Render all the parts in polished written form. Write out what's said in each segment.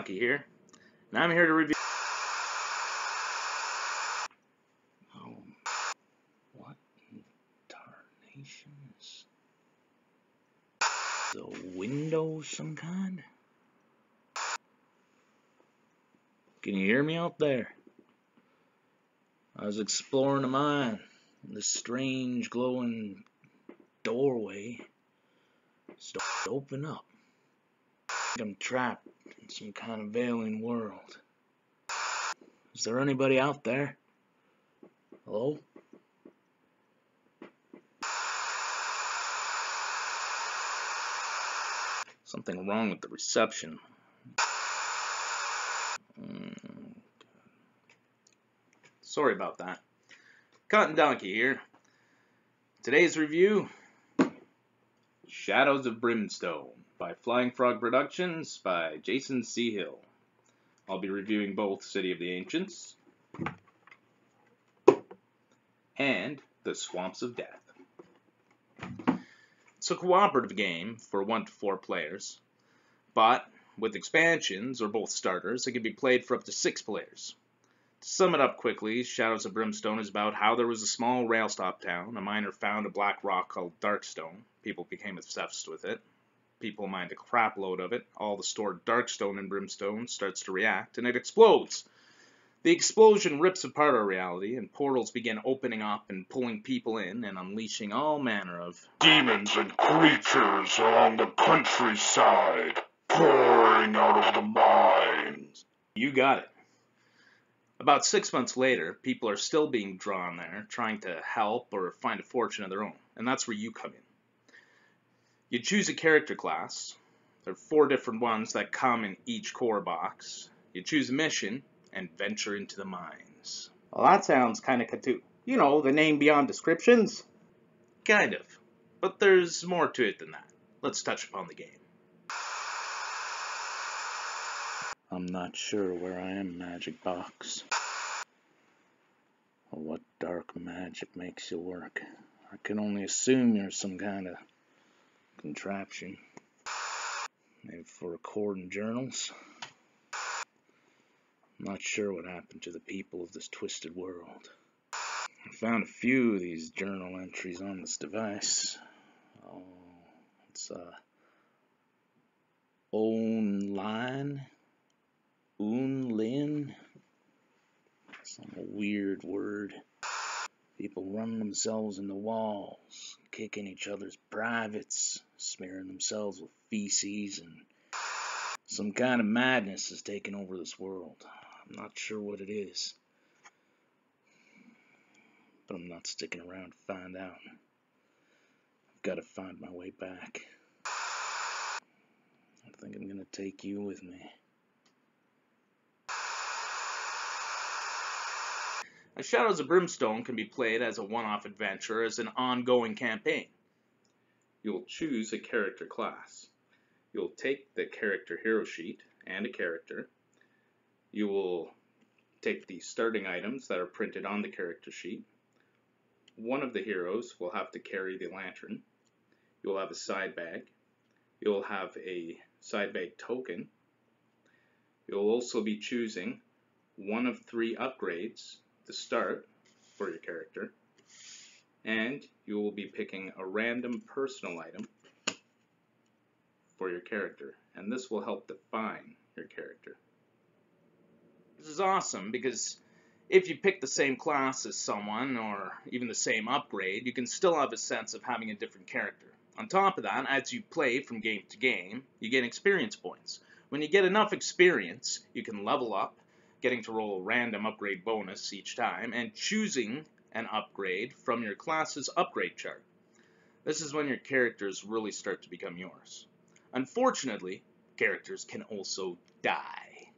Cottondonkey here, and I'm here to review. Oh, what in tarnation is the window some kind? Can you hear me out there? I was exploring the mine. The strange glowing doorway started to open up. I'm trapped in some kind of alien world. Is there anybody out there? Hello? Something wrong with the reception. Sorry about that. Cottondonkey here. Today's review, Shadows of Brimstone by Flying Frog Productions by Jason C. Hill. I'll be reviewing both City of the Ancients and The Swamps of Death. It's a cooperative game for 1 to 4 players, but with expansions or both starters, it can be played for up to 6 players. To sum it up quickly, Shadows of Brimstone is about how there was a small railstop town. A miner found a black rock called Darkstone. People became obsessed with it. People mined a crap load of it. All the stored Darkstone in Brimstone starts to react, and it explodes. The explosion rips apart our reality, and portals begin opening up and pulling people in and unleashing all manner of demons and creatures along the countryside, pouring out of the mines. You got it. About 6 months later, people are still being drawn there, trying to help or find a fortune of their own, and that's where you come in. You choose a character class. There are 4 different ones that come in each core box. You choose a mission and venture into the mines. Well, that sounds kind of Cthulhu. You know, the name beyond descriptions? Kind of, but there's more to it than that. Let's touch upon the game. I'm not sure where I am, Magic Box. Or what dark magic makes you work. I can only assume you're some kind of contraption. Maybe for recording journals. I'm not sure what happened to the people of this twisted world. I found a few of these journal entries on this device. Oh, it's online. Unlin? Some weird word. People run themselves into walls, kicking each other's privates, smearing themselves with feces, and some kind of madness is taking over this world. I'm not sure what it is, but I'm not sticking around to find out. I've got to find my way back. I think I'm going to take you with me. Shadows of Brimstone can be played as a one-off adventure or as an ongoing campaign. You'll choose a character class. You'll take the character hero sheet and a character. You will take the starting items that are printed on the character sheet. One of the heroes will have to carry the lantern. You'll have a side bag. You'll have a side bag token. You'll also be choosing one of 3 upgrades to start for your character, and you will be picking a random personal item for your character, and this will help define your character. This is awesome because if you pick the same class as someone or even the same upgrade, you can still have a sense of having a different character. On top of that, as you play from game to game, you get experience points. When you get enough experience, you can level up, getting to roll a random upgrade bonus each time, and choosing an upgrade from your class's upgrade chart. This is when your characters really start to become yours. Unfortunately, characters can also die.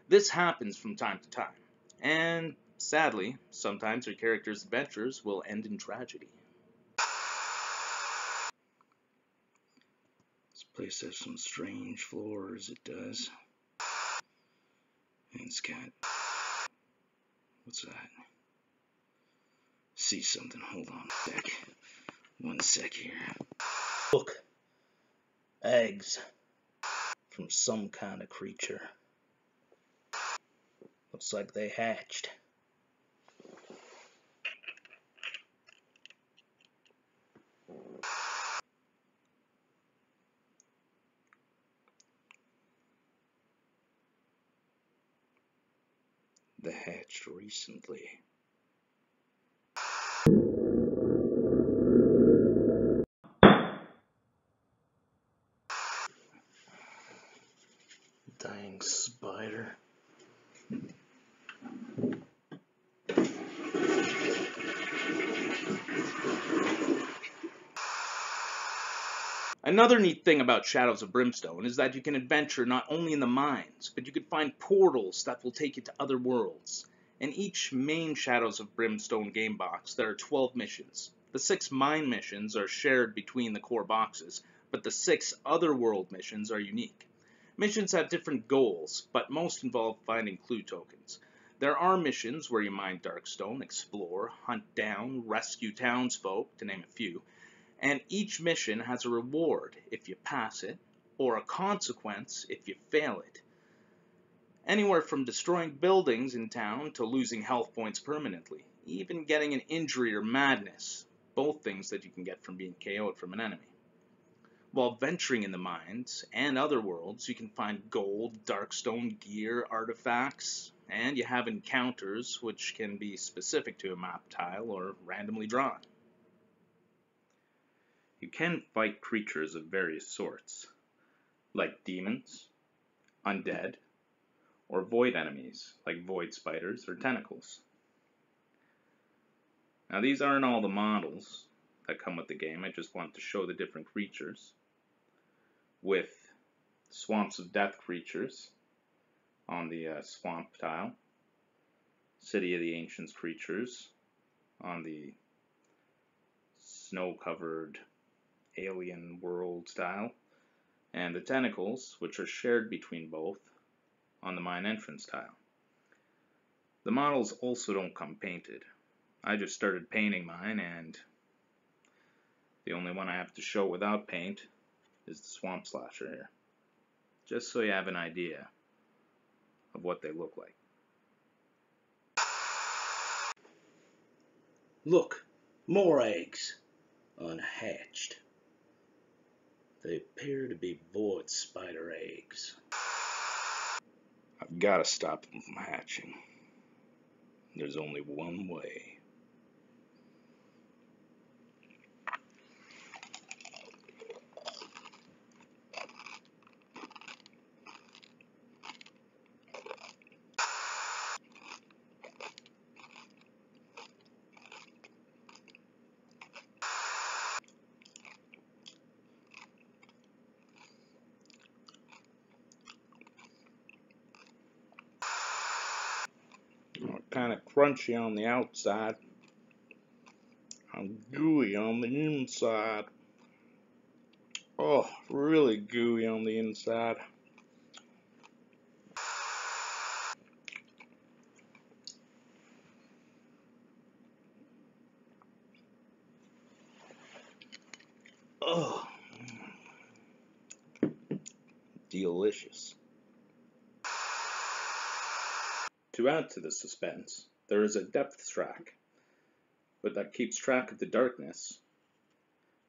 This happens from time to time, and sadly, sometimes your character's adventures will end in tragedy. This place has some strange floors, it does. And it's got... what's that? See something. Hold on a sec. 1 sec here. Look. Eggs. From some kind of creature. Looks like they hatched. They hatched recently. Dang spider. Another neat thing about Shadows of Brimstone is that you can adventure not only in the mines, but you can find portals that will take you to other worlds. In each main Shadows of Brimstone game box, there are 12 missions. The 6 mine missions are shared between the core boxes, but the 6 other world missions are unique. Missions have different goals, but most involve finding clue tokens. There are missions where you mine Darkstone, explore, hunt down, rescue townsfolk, to name a few, and each mission has a reward if you pass it, or a consequence if you fail it. Anywhere from destroying buildings in town to losing health points permanently, even getting an injury or madness, both things that you can get from being KO'd from an enemy. While venturing in the mines and other worlds, you can find gold, Darkstone gear, artifacts, and you have encounters which can be specific to a map tile or randomly drawn. You can fight creatures of various sorts, like demons, undead, or void enemies, like void spiders or tentacles. Now these aren't all the models that come with the game, I just want to show the different creatures, with Swamps of Death creatures on the swamp tile, City of the Ancients creatures on the snow-covered alien world style, and the tentacles, which are shared between both, on the mine entrance tile. The models also don't come painted. I just started painting mine, and the only one I have to show without paint is the Swamp Slasher here, just so you have an idea of what they look like. Look, more eggs. Unhatched. They appear to be void spider eggs. I've got to stop them from hatching. There's only one way. Kind of crunchy on the outside. I'm gooey on the inside. Oh, really gooey on the inside. Oh, delicious. To add to the suspense, there is a depth track, but that keeps track of the darkness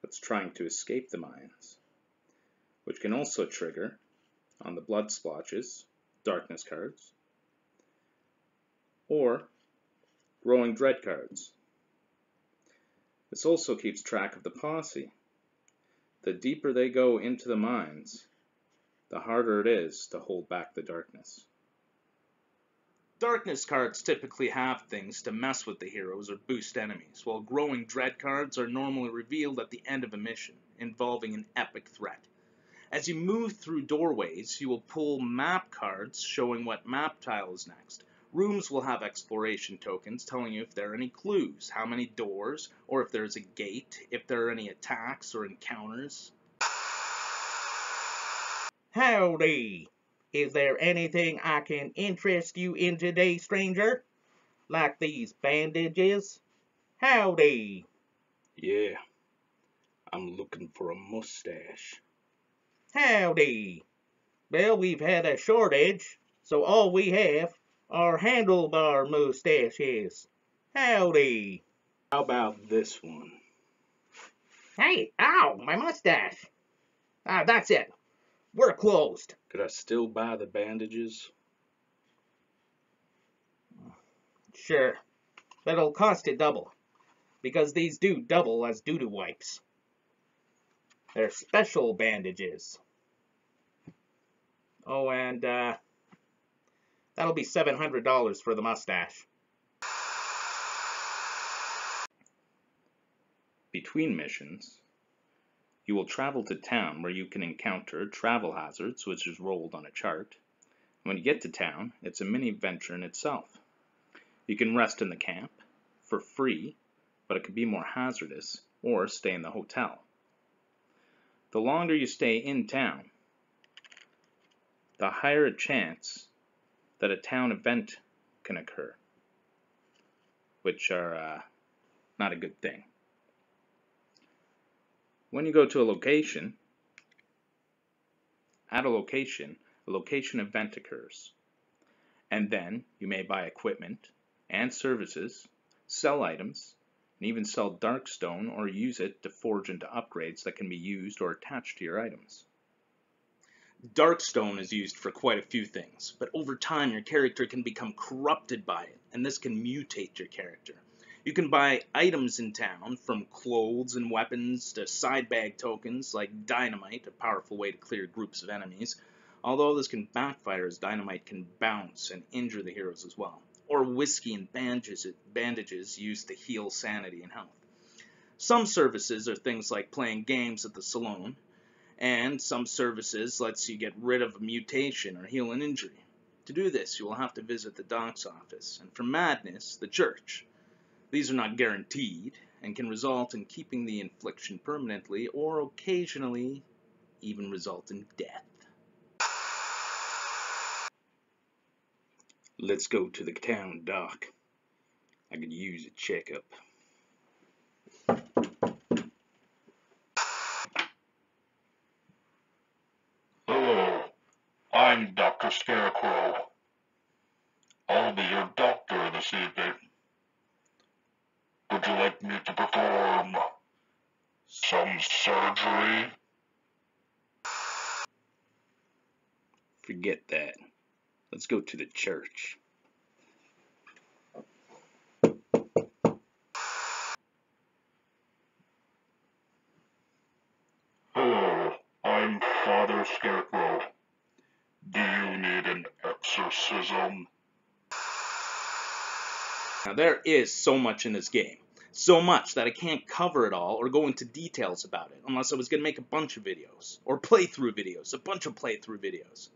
that's trying to escape the mines, which can also trigger on the blood splotches, darkness cards, or growing dread cards. This also keeps track of the posse. The deeper they go into the mines, the harder it is to hold back the darkness. Darkness cards typically have things to mess with the heroes or boost enemies, while growing dread cards are normally revealed at the end of a mission, involving an epic threat. As you move through doorways, you will pull map cards showing what map tile is next. Rooms will have exploration tokens telling you if there are any clues, how many doors, or if there's a gate, if there are any attacks or encounters. Howdy! Is there anything I can interest you in today, stranger? Like these bandages? Howdy! Yeah, I'm looking for a mustache. Howdy! Well, we've had a shortage, so all we have Our handlebar mustaches. Howdy. How about this one? Hey, ow, my mustache. That's it. We're closed. Could I still buy the bandages? Sure, but it'll cost you double, because these do double as doo-doo wipes. They're special bandages. Oh, and that'll be $700 for the mustache. Between missions, you will travel to town where you can encounter travel hazards, which is rolled on a chart. When you get to town, it's a mini adventure in itself. You can rest in the camp for free, but it could be more hazardous, or stay in the hotel. The longer you stay in town, the higher a chance that a town event can occur, which are not a good thing. When you go to a location, at a location event occurs, and then you may buy equipment and services, sell items, and even sell darkstone or use it to forge into upgrades that can be used or attached to your items. Darkstone is used for quite a few things, but over time your character can become corrupted by it, and this can mutate your character. You can buy items in town, from clothes and weapons to side bag tokens like dynamite, a powerful way to clear groups of enemies, although this can backfire as dynamite can bounce and injure the heroes as well, or whiskey and bandages used to heal sanity and health. Some services are things like playing games at the saloon, and some services lets you get rid of a mutation or heal an injury. To do this, you will have to visit the doc's office, and for madness, the church. These are not guaranteed, and can result in keeping the infliction permanently, or occasionally even result in death. Let's go to the town dock. I could use a checkup. Hello, I'm Dr. Scarecrow. I'll be your doctor this evening. Would you like me to perform some surgery? Forget that. Let's go to the church. Hello, I'm Father Scarecrow. Do you need an exorcism? Now there is so much in this game. So much that I can't cover it all or go into details about it unless I was going to make a bunch of videos. Or playthrough videos. A bunch of playthrough videos.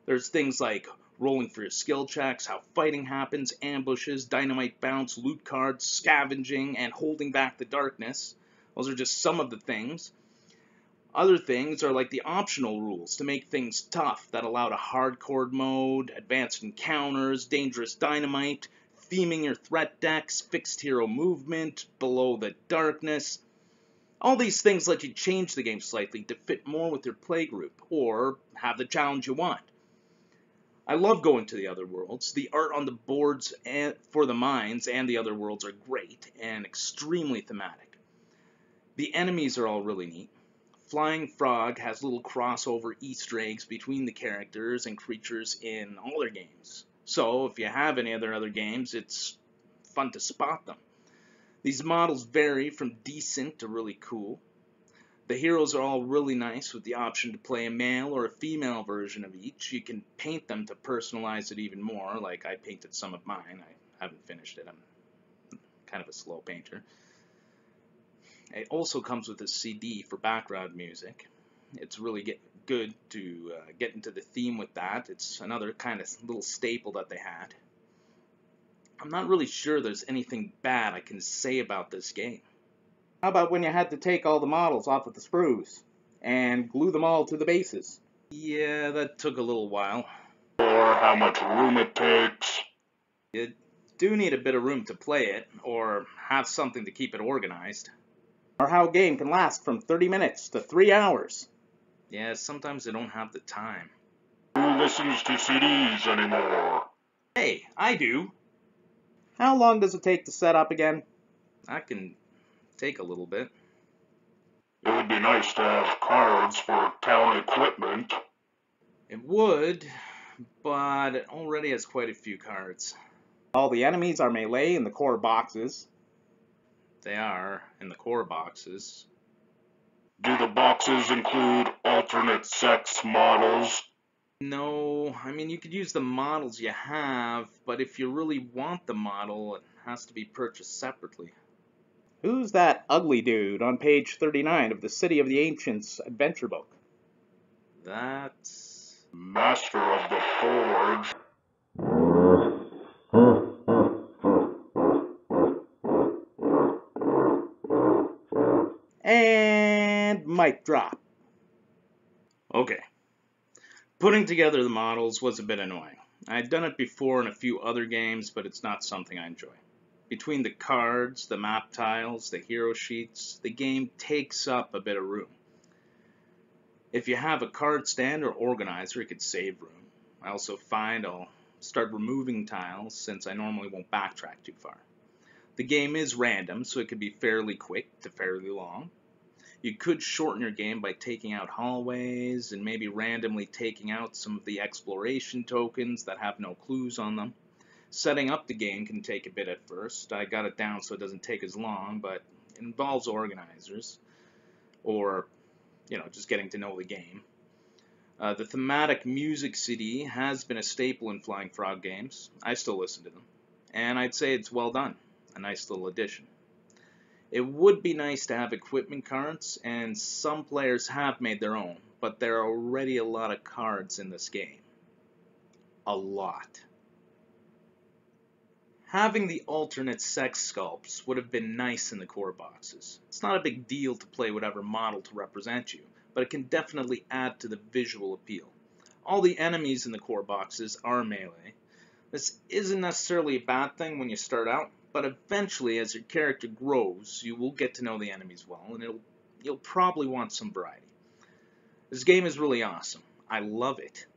There's things like rolling for your skill checks, how fighting happens, ambushes, dynamite bounce, loot cards, scavenging, and holding back the darkness. Those are just some of the things. Other things are like the optional rules to make things tough that allowed a hardcore mode, advanced encounters, dangerous dynamite, theming your threat decks, fixed hero movement, below the darkness. All these things let you change the game slightly to fit more with your playgroup, or have the challenge you want. I love going to the other worlds. The art on the boards for the mines and the other worlds are great and extremely thematic. The enemies are all really neat. Flying Frog has little crossover Easter eggs between the characters and creatures in all their games. So if you have any other games, it's fun to spot them. These models vary from decent to really cool. The heroes are all really nice with the option to play a male or a female version of each. You can paint them to personalize it even more, like I painted some of mine. I haven't finished it. I'm kind of a slow painter. It also comes with a CD for background music. It's really good to get into the theme with that. It's another kind of little staple that they had. I'm not really sure there's anything bad I can say about this game. How about when you had to take all the models off of the sprues and glue them all to the bases? Yeah, that took a little while. Or how much room it takes? You do need a bit of room to play it, or have something to keep it organized. Or how a game can last from 30 minutes to 3 hours. Yeah, sometimes I don't have the time. Who listens to CDs anymore? Hey, I do. How long does it take to set up again? That can take a little bit. It would be nice to have cards for town equipment. It would, but it already has quite a few cards. All the enemies are melee in the core boxes. They are in the core boxes. Do the boxes include alternate sex models? No, I mean, you could use the models you have, but if you really want the model, it has to be purchased separately. Who's that ugly dude on page 39 of the City of the Ancients adventure book? That's... Master of the Forge. And mic drop. Okay. Putting together the models was a bit annoying. I'd done it before in a few other games, but it's not something I enjoy. Between the cards, the map tiles, the hero sheets, the game takes up a bit of room. If you have a card stand or organizer, it could save room. I also find I'll start removing tiles since I normally won't backtrack too far. The game is random, so it could be fairly quick to fairly long. You could shorten your game by taking out hallways and maybe randomly taking out some of the exploration tokens that have no clues on them. Setting up the game can take a bit at first. I got it down so it doesn't take as long, but it involves organizers or, just getting to know the game. The thematic music CD has been a staple in Flying Frog games. I still listen to them, and I'd say it's well done. A nice little addition. It would be nice to have equipment cards, and some players have made their own, but there are already a lot of cards in this game. A lot. Having the alternate sex sculpts would have been nice in the core boxes. It's not a big deal to play whatever model to represent you, but it can definitely add to the visual appeal. All the enemies in the core boxes are melee. This isn't necessarily a bad thing when you start out, but eventually as your character grows, you will get to know the enemies well, and you'll probably want some variety. This game is really awesome. I love it.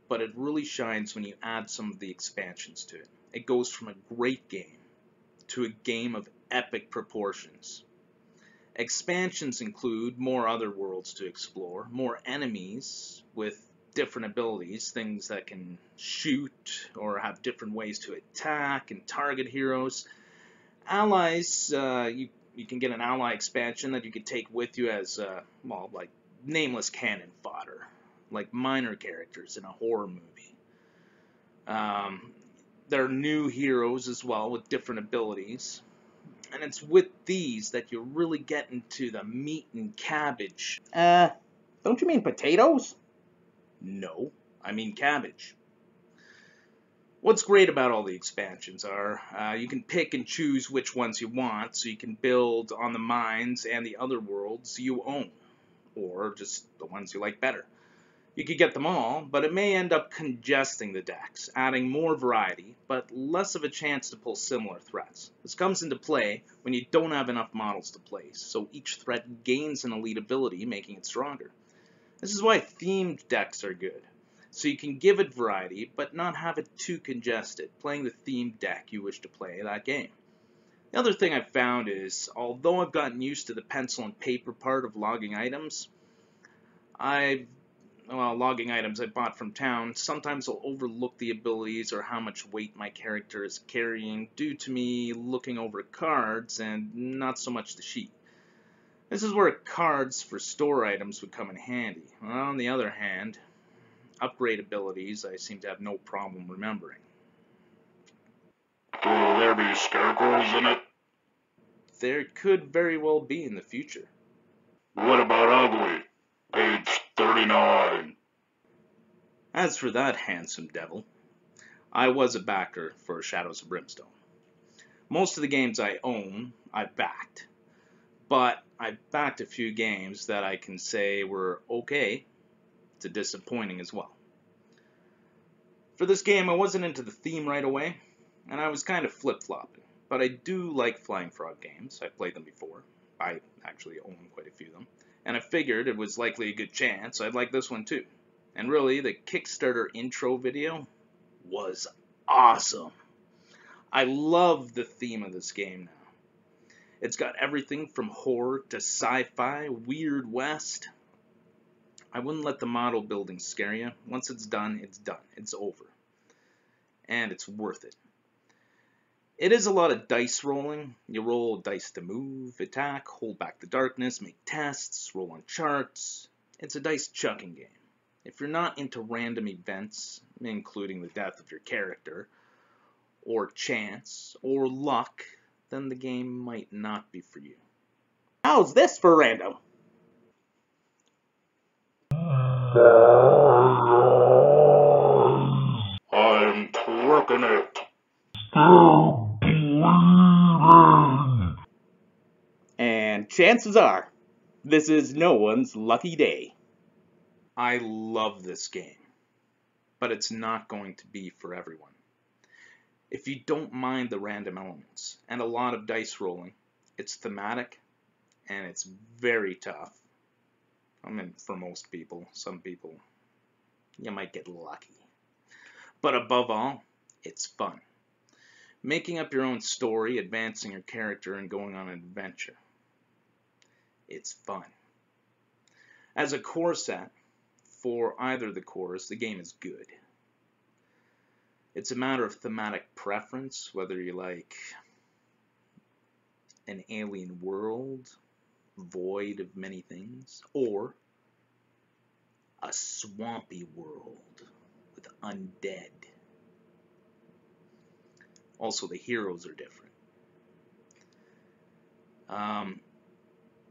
But it really shines when you add some of the expansions to it. It goes from a great game to a game of epic proportions. Expansions include more other worlds to explore, more enemies with different abilities, things that can shoot or have different ways to attack and target heroes. Allies, you can get an ally expansion that you could take with you as, like nameless cannon fodder, like minor characters in a horror movie. There are new heroes as well with different abilities. And it's with these that you really get into the meat and cabbage. Don't you mean potatoes? No, I mean cabbage. What's great about all the expansions are you can pick and choose which ones you want, so you can build on the mines and the other worlds you own, or just the ones you like better. You could get them all, but it may end up congesting the decks, adding more variety, but less of a chance to pull similar threats. This comes into play when you don't have enough models to place, so each threat gains an elite ability, making it stronger. This is why themed decks are good. So you can give it variety, but not have it too congested, playing the themed deck you wish to play that game. The other thing I've found is, although I've gotten used to the pencil and paper part of logging items, logging items I bought from town, sometimes I'll overlook the abilities or how much weight my character is carrying due to me looking over cards and not so much the sheet. This is where cards for store items would come in handy. On the other hand, upgrade abilities I seem to have no problem remembering. Will there be scarecrows in it? There could very well be in the future. What about ugly? Page 39. As for that handsome devil, I was a backer for Shadows of Brimstone. Most of the games I own, I've backed. But I've backed a few games that I can say were okay to disappointing as well. For this game, I wasn't into the theme right away, and I was kind of flip-flopping. But I do like Flying Frog games. I've played them before. I actually own quite a few of them. And I figured it was likely a good chance I'd like this one too. And really, the Kickstarter intro video was awesome. I love the theme of this game now. It's got everything from horror to sci-fi, Weird West. I wouldn't let the model building scare you. Once it's done, it's done. It's over. And it's worth it. It is a lot of dice rolling. You roll dice to move, attack, hold back the darkness, make tests, roll on charts. It's a dice chucking game. If you're not into random events, including the death of your character, or chance, or luck, then the game might not be for you. How's this for random? I'm twerking it. And chances are, this is no one's lucky day. I love this game, but it's not going to be for everyone. If you don't mind the random elements and a lot of dice rolling, it's thematic and it's very tough. I mean, for most people, some people, you might get lucky. But above all, it's fun. Making up your own story, advancing your character, and going on an adventure. It's fun. As a core set, for either of the cores, the game is good. It's a matter of thematic preference, whether you like an alien world, void of many things, or a swampy world with undead. Also, the heroes are different.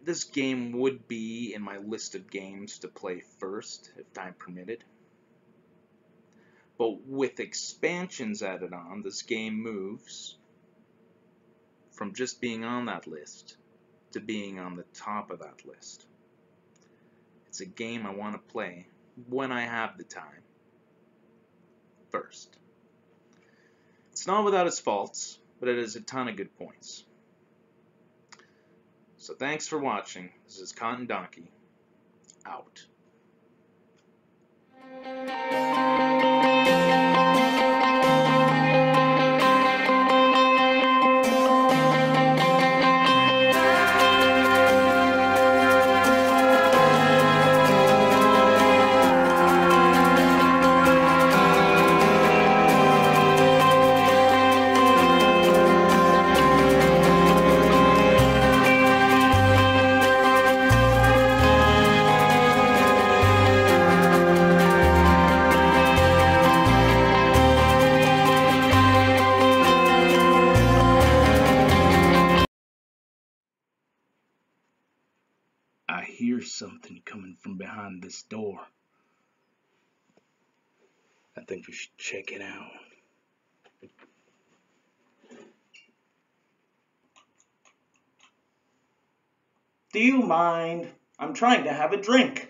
This game would be in my list of games to play first, if time permitted. But with expansions added on, this game moves from just being on that list to being on the top of that list. It's a game I want to play when I have the time first. It's not without its faults, but it has a ton of good points. So thanks for watching. This is Cottondonkey, out. I hear something coming from behind this door. I think we should check it out. Do you mind? I'm trying to have a drink.